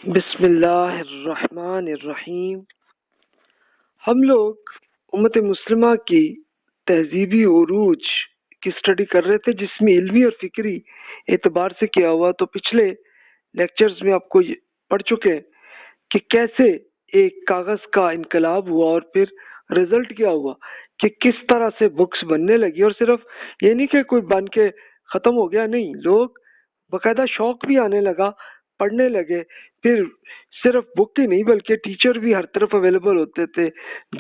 بسم اللہ الرحمن الرحیم۔ ہم لوگ امت مسلمہ کی تہذیبی عروج کی اسٹڈی کر رہے تھے، جس میں علمی اور فکری اعتبار سے کیا ہوا۔ تو پچھلے لیکچرز میں آپ کو پڑھ چکے ہیں کہ کیسے ایک کاغذ کا انقلاب ہوا اور پھر رزلٹ کیا ہوا، کہ کس طرح سے بکس بننے لگی، اور صرف یہ نہیں کہ کوئی بن کے ختم ہو گیا، نہیں، لوگ باقاعدہ شوق بھی آنے لگا، پڑھنے لگے۔ پھر صرف بک ہی نہیں بلکہ ٹیچر بھی ہر طرف اویلیبل ہوتے تھے،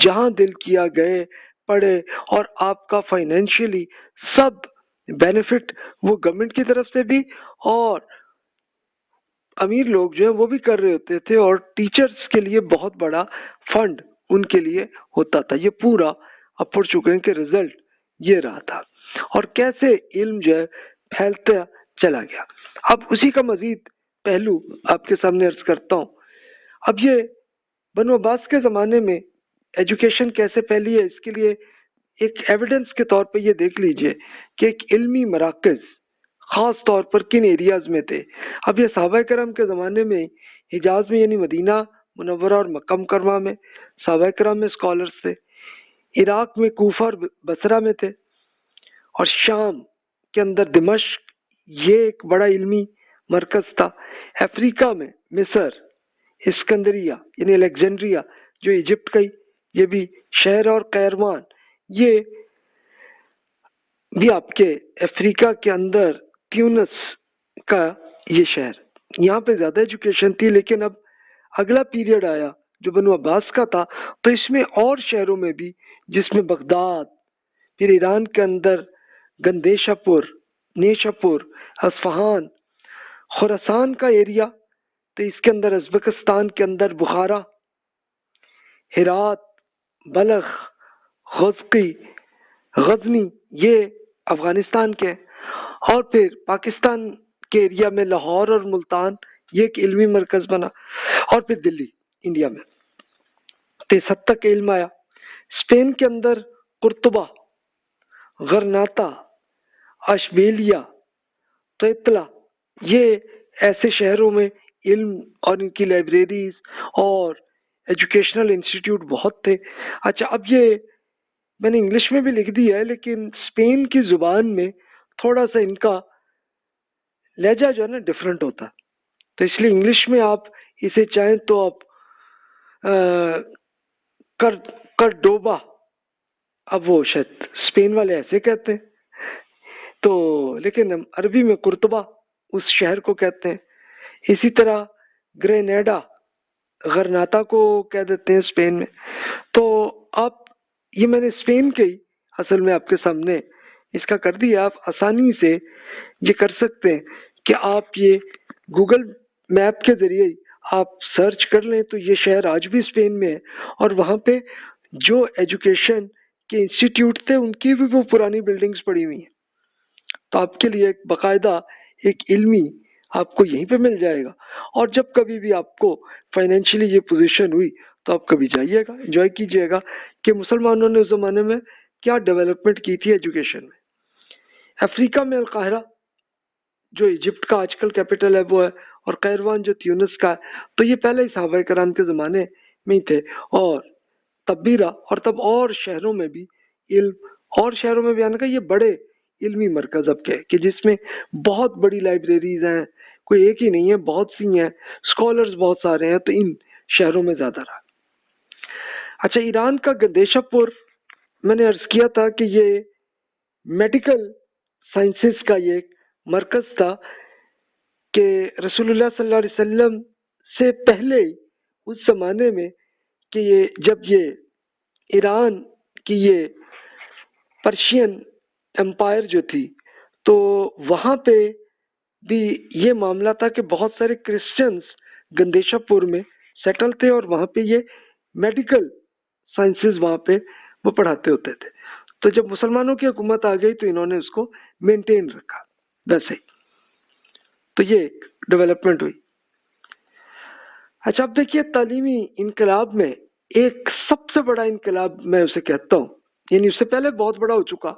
جہاں دل کیا گئے پڑھے، اور آپ کا فائنینشیلی سب بینیفٹ وہ گورنمنٹ کی طرف سے بھی، اور امیر لوگ جو ہیں وہ بھی کر رہے ہوتے تھے، اور ٹیچرز کے لیے بہت بڑا فنڈ ان کے لیے ہوتا تھا۔ یہ پورا اب پڑھ چکے ہیں کہ رزلٹ یہ رہا تھا، اور کیسے علم جو ہے پھیلتا چلا گیا۔ اب اسی کا مزید پہلو آپ کے سامنے عرض کرتا ہوں۔ اب یہ بنو عباس کے زمانے میں ایجوکیشن کیسے پھیلی ہے، اس کے لیے ایک ایویڈنس کے طور پہ یہ دیکھ لیجئے کہ ایک علمی مراکز خاص طور پر کن ایریاز میں تھے۔ اب یہ صحابہ کرام کے زمانے میں حجاز میں، یعنی مدینہ منورہ اور مکہ مکرمہ میں صحابہ کرام میں اسکالرس تھے، عراق میں کوفہ اور بصرہ میں تھے، اور شام کے اندر دمشق یہ ایک بڑا علمی مرکز تھا۔ افریقہ میں مصر، اسکندریہ یعنی الیگزینڈریا جو ایجپٹ کا یہ بھی شہر، اور قیروان یہ بھی آپ کے افریقہ کے اندر، تیونس کا یہ شہر، یہاں پہ زیادہ ایجوکیشن تھی۔ لیکن اب اگلا پیریڈ آیا جو بنو عباس کا تھا، تو اس میں اور شہروں میں بھی، جس میں بغداد، پھر ایران کے اندر گندیشا پور، نیشا پور، اصفہان، خراسان کا ایریا، تو اس کے اندر ازبکستان کے اندر بخارا، ہرات، بلخ، غزقی، غزنی یہ افغانستان کے، اور پھر پاکستان کے ایریا میں لاہور اور ملتان یہ ایک علمی مرکز بنا، اور پھر دلی انڈیا میں تیسط تک علم آیا۔ اسپین کے اندر قرطبہ، غرناطہ، اشبیلیا، طیطلہ یہ ایسے شہروں میں علم اور ان کی لائبریریز اور ایجوکیشنل انسٹیٹیوٹ بہت تھے۔ اچھا، اب یہ میں نے انگلش میں بھی لکھ دی ہے، لیکن اسپین کی زبان میں تھوڑا سا ان کا لہجہ جو ہے نا ڈفرینٹ ہوتا، تو اس لیے انگلش میں آپ اسے چاہیں تو آپ کرڈوبا، اب وہ شاید اسپین والے ایسے کہتے ہیں، تو لیکن عربی میں قرطبہ اس شہر کو کہتے ہیں۔ اسی طرح گرینیڈا، غرناطہ کو کہہ دیتے ہیں اسپین میں۔ تو آپ یہ میں نے اسپین کے ہی اصل میں آپ کے سامنے اس کا کر دیا، آپ آسانی سے یہ کر سکتے ہیں کہ آپ یہ گوگل میپ کے ذریعے آپ سرچ کر لیں، تو یہ شہر آج بھی اسپین میں ہے، اور وہاں پہ جو ایجوکیشن کے انسٹیٹیوٹ تھے ان کی بھی وہ پرانی بلڈنگز پڑی ہوئی ہیں، تو آپ کے لیے ایک باقاعدہ ایک علمی آپ کو یہیں پہ مل جائے گا۔ اور جب کبھی بھی آپ کو فائنینشلی یہ پوزیشن ہوئی تو آپ کبھی جائیے گا، انجوائے کیجیے گا کہ مسلمانوں نے اس زمانے میں کیا ڈیولپمنٹ کی تھی ایجوکیشن میں۔ افریقہ میں القاہرہ جو ایجپٹ کا آج کل کیپٹل ہے وہ ہے، اور قیروان جو تیونس کا ہے، تو یہ پہلے ہی صحابہ کرام کے زمانے میں ہی تھے، اور تب بھی رہا، اور تب اور شہروں میں بھی علم، اور شہروں میں بھی آنے کا یہ بڑے علمی مرکز اب کے کہ جس میں بہت بڑی لائبریریز ہیں، کوئی ایک ہی نہیں ہے، بہت سی ہیں، اسکالرز بہت سارے ہیں، تو ان شہروں میں زیادہ رہا۔ اچھا، ایران کا گندیشا پور میں نے عرض کیا تھا کہ یہ میڈیکل سائنسز کا یہ ایک مرکز تھا، کہ رسول اللہ صلی اللہ علیہ وسلم سے پہلے اس زمانے میں کہ یہ جب یہ ایران کی یہ پرشین امپائر جو تھی، تو وہاں پہ بھی یہ معاملہ تھا کہ بہت سارے کرسچنز گندیشا پور میں سیٹل تھے، اور وہاں پہ یہ میڈیکل سائنسز وہاں پہ وہ پڑھاتے ہوتے تھے۔ تو جب مسلمانوں کی حکومت آ گئی تو انہوں نے اس کو مینٹین رکھا ویسے ہی، تو یہ ایک ڈیولپمنٹ ہوئی۔ اچھا، اب دیکھیے تعلیمی انقلاب میں ایک سب سے بڑا انقلاب میں اسے کہتا ہوں، یعنی اس سے پہلے بہت بڑا ہو چکا،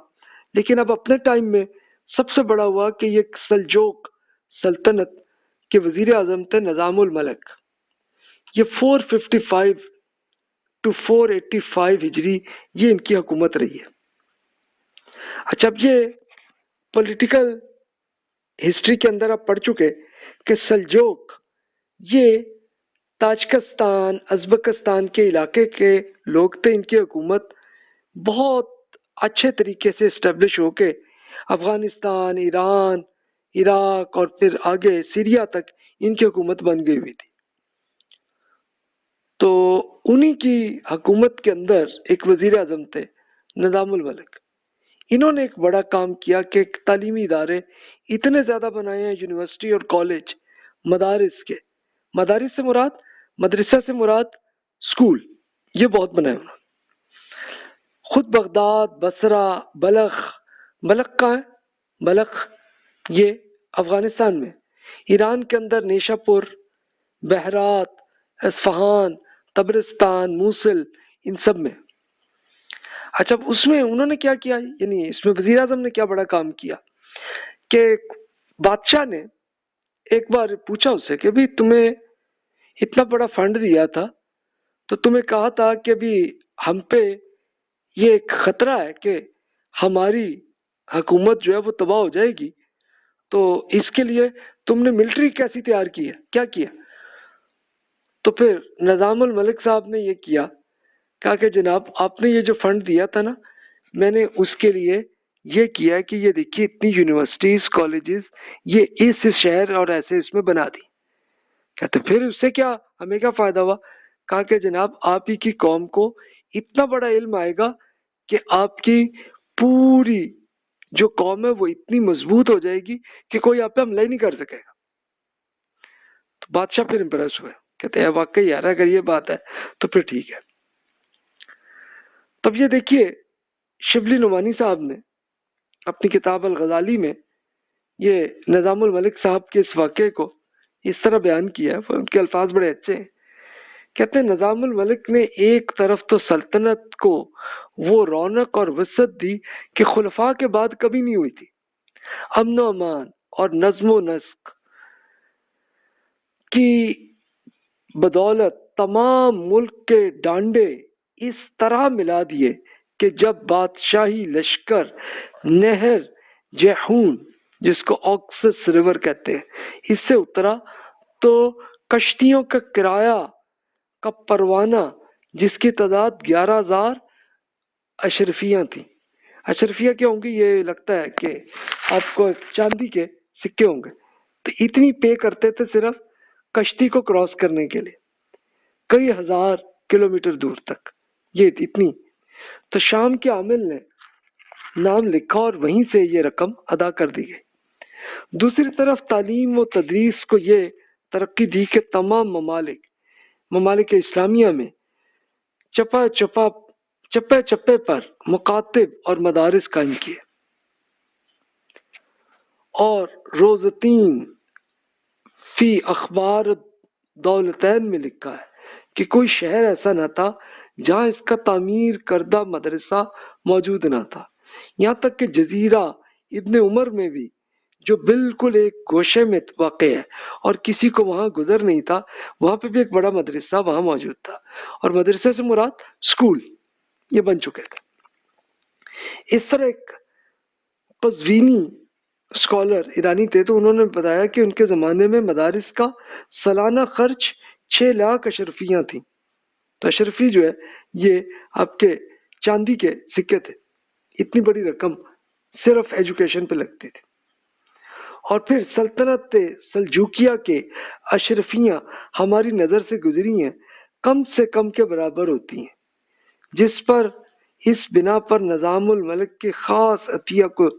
لیکن اب اپنے ٹائم میں سب سے بڑا ہوا کہ یہ سلجوق سلطنت کے وزیر اعظم تھے نظام الملک۔ یہ 455 to 485 ہجری یہ ان کی حکومت رہی ہے. اچھا اب یہ پولیٹیکل ہسٹری کے اندر آپ پڑھ چکے کہ سلجوق یہ تاجکستان ازبکستان کے علاقے کے لوگ تھے. ان کی حکومت بہت اچھے طریقے سے اسٹیبلش ہو کے افغانستان، ایران، عراق اور پھر آگے سیریا تک ان کی حکومت بن گئی ہوئی تھی. تو انہی کی حکومت کے اندر ایک وزیر اعظم تھے نظام الملک. انہوں نے ایک بڑا کام کیا کہ ایک تعلیمی ادارے اتنے زیادہ بنائے ہیں، یونیورسٹی اور کالج، مدارس کے، مدارس سے مراد، مدرسہ سے مراد اسکول، یہ بہت بنائے انہوں نے. خود بغداد، بصرہ، بلخ کہاں ہے؟ بلخ یہ افغانستان میں، ایران کے اندر نیشا پور، بہرات، اصفہان، تبرستان، موصل، ان سب میں. اچھا اب اس میں انہوں نے کیا کیا، یعنی اس میں وزیر اعظم نے کیا بڑا کام کیا کہ بادشاہ نے ایک بار پوچھا اس سے کہ بھی تمہیں اتنا بڑا فنڈ دیا تھا تو تمہیں کہا تھا کہ بھی ہم پہ یہ ایک خطرہ ہے کہ ہماری حکومت جو ہے وہ تباہ ہو جائے گی، تو اس کے لیے تم نے ملٹری کیسی تیار کی ہے، کیا کیا؟ تو پھر نظام الملک صاحب نے یہ کہا کہ جناب آپ نے یہ جو فنڈ دیا تھا نا، میں نے اس کے لیے یہ کیا کہ یہ دیکھیے اتنی یونیورسٹیز، کالجز یہ اس شہر اور ایسے اس میں بنا دی. کہتے پھر اس سے کیا ہمیں کیا فائدہ ہوا؟ کہا کہ جناب آپ ہی کی قوم کو اتنا بڑا علم آئے گا کہ آپ کی پوری جو قوم ہے وہ اتنی مضبوط ہو جائے گی کہ کوئی آپ پہ حملہ ہی نہیں کر سکے گا. تو بادشاہ پھر امپریس ہوئے، کہتے ہیں واقعی یار اگر یہ بات ہے تو پھر ٹھیک ہے. تب یہ دیکھیے شبلی نعمانی صاحب نے اپنی کتاب الغزالی میں یہ نظام الملک صاحب کے اس واقعے کو اس طرح بیان کیا ہے، ان کے الفاظ بڑے اچھے ہیں. کہتے ہیں نظام الملک نے ایک طرف تو سلطنت کو وہ رونق اور وسعت دی کہ خلفاء کے بعد کبھی نہیں ہوئی تھی. امن و امان اور نظم و نسق کی بدولت تمام ملک کے ڈانڈے اس طرح ملا دیے کہ جب بادشاہی لشکر نہر جیحون، جس کو آکسس ریور کہتے ہیں، اس سے اترا تو کشتیوں کا کرایہ کا پروانہ جس کی تعداد 11,000 اشرفیاں تھیں. اشرفیہ کیا ہوں گی؟ یہ لگتا ہے کہ آپ کو چاندی کے سکے ہوں گے. تو اتنی پے کرتے تھے صرف کشتی کو کراس کرنے کے لیے، کئی ہزار کلومیٹر دور تک، یہ اتنی. تو شام کے عامل نے نام لکھا اور وہیں سے یہ رقم ادا کر دی گئی. دوسری طرف تعلیم و تدریس کو یہ ترقی دی کہ تمام ممالک اسلامیہ میں چپے چپے پر مکاتب اور مدارس قائم کیے. اور روزتین فی اخبار دولتین میں لکھا ہے کہ کوئی شہر ایسا نہ تھا جہاں اس کا تعمیر کردہ مدرسہ موجود نہ تھا. یہاں تک کہ جزیرہ ابن عمر میں بھی، جو بالکل ایک گوشے میں واقع ہے اور کسی کو وہاں گزر نہیں تھا، وہاں پہ بھی ایک بڑا مدرسہ وہاں موجود تھا. اور مدرسے سے مراد اسکول یہ بن چکے تھے. اس طرح ایک قزوینی اسکالر ایرانی تھے، تو انہوں نے بتایا کہ ان کے زمانے میں مدارس کا سالانہ خرچ 6 لاکھ اشرفیاں تھیں. تو اشرفی جو ہے یہ آپ کے چاندی کے سکے تھے. اتنی بڑی رقم صرف ایجوکیشن پہ لگتی تھی. اور پھر سلطنت سلجوکیہ کے اشرفیاں ہماری نظر سے گزری ہیں، کم سے کم کے برابر ہوتی ہیں، جس پر اس بنا پر نظام الملک کے خاص عطیہ کو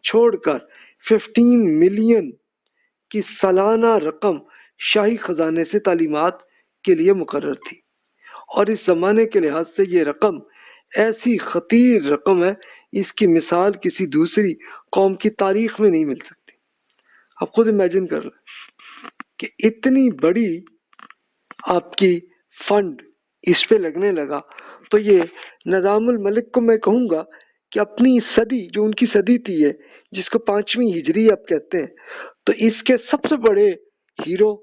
چھوڑ کر 15 ملین کی سالانہ رقم شاہی خزانے سے تعلیمات کے لیے مقرر تھی. اور اس زمانے کے لحاظ سے یہ رقم ایسی خطیر رقم ہے، اس کی مثال کسی دوسری قوم کی تاریخ میں نہیں مل سکتی. آپ خود امیجن کر لیں کہ اتنی بڑی آپ کی فنڈ اس پہ لگنے لگا. تو یہ نظام الملک کو میں کہوں گا کہ اپنی صدی، جو ان کی صدی تھی ہے جس کو 5ویں ہجری آپ کہتے ہیں، تو اس کے سب سے بڑے ہیرو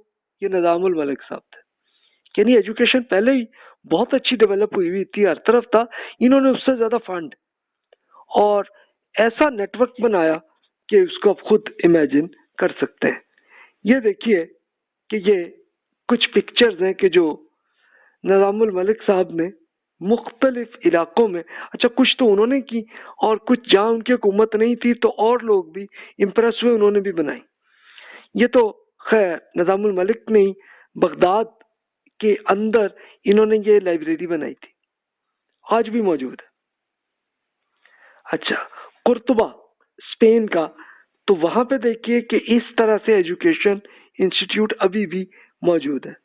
یہ نظام الملک صاحب تھے. یعنی ایجوکیشن پہلے ہی بہت اچھی ڈیولپ ہوئی تھی، ہر طرف تھا، انہوں نے اس سے زیادہ فنڈ اور ایسا نیٹ ورک بنایا کہ اس کو آپ خود امیجن کر سکتے ہیں۔ یہ دیکھیے کہ یہ کچھ پکچرز ہیں کہ جو نظام الملک صاحب نے مختلف علاقوں میں، اچھا کچھ تو انہوں نے کی اور کچھ جہاں ان کی حکومت نہیں تھی تو اور لوگ بھی امپریس ہوئے، انہوں نے بھی بنائی۔ یہ تو خیر نظام الملک نے بغداد کے اندر انہوں نے یہ لائبریری بنائی تھی، آج بھی موجود ہے۔ اچھا قرطبہ اسپین کا، تو وہاں پہ دیکھیے کہ اس طرح سے ایجوکیشن انسٹیٹیوٹ ابھی بھی موجود ہے۔